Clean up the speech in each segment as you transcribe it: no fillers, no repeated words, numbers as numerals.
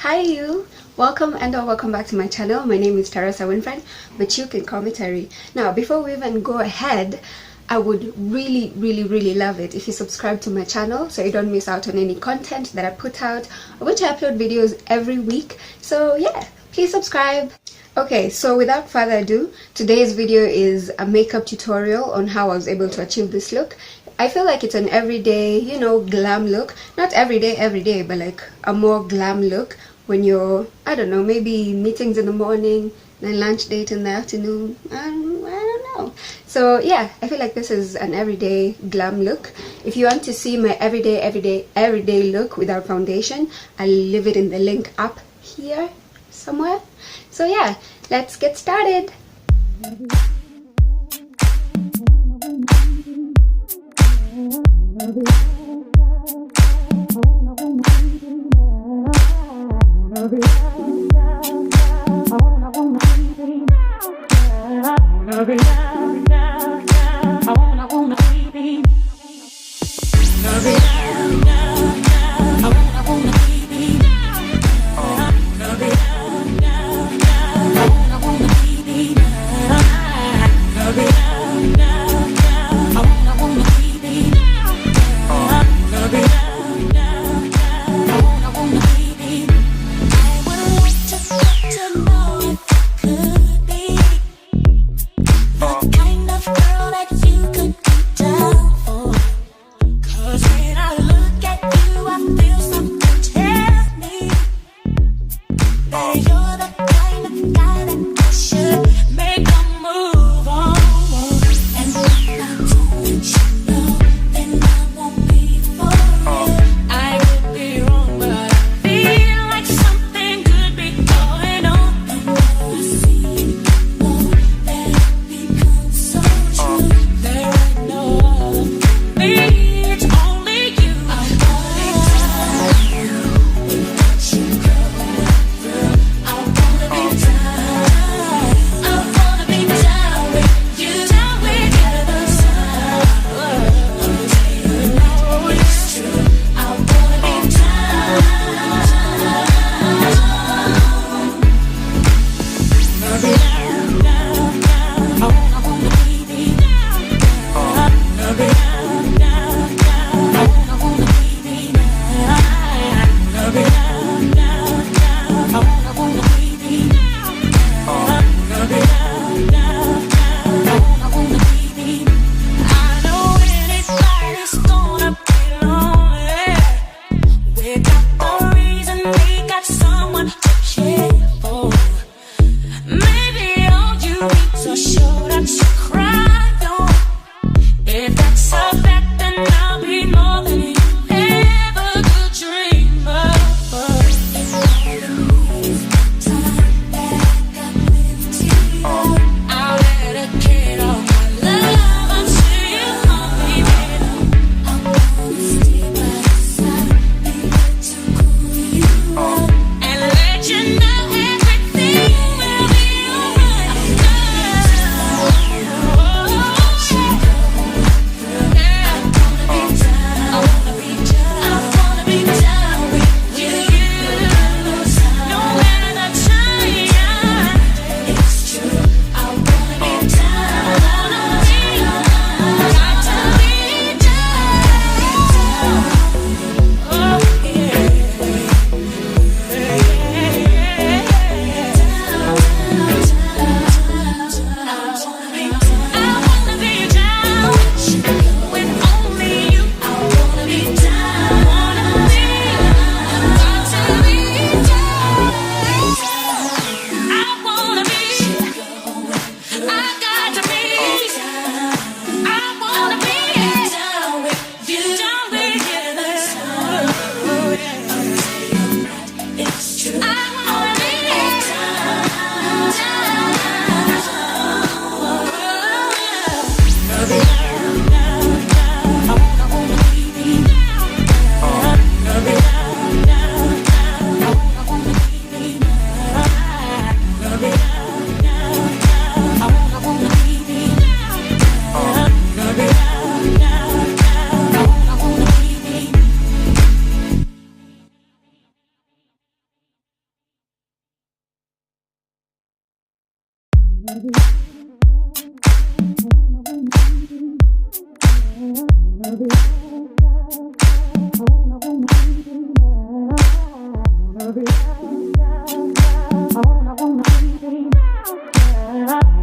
Hi you! Welcome and/or welcome back to my channel. My name is Terri Winfred, but you can call me Terri. Now, before we even go ahead, I would really love it if you subscribe to my channel so you don't miss out on any content that I put out, which I upload videos every week. So yeah, please subscribe. Okay, so without further ado, today's video is a makeup tutorial on how I was able to achieve this look. I feel like it's an everyday, glam look. Not every day, but like a more glam look when you're, I don't know, maybe meetings in the morning, then lunch date in the afternoon. I don't know. So yeah, I feel like this is an everyday glam look. If you want to see my everyday look without foundation, I'll leave it in the link up here somewhere. So yeah, let's get started.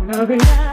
Love it.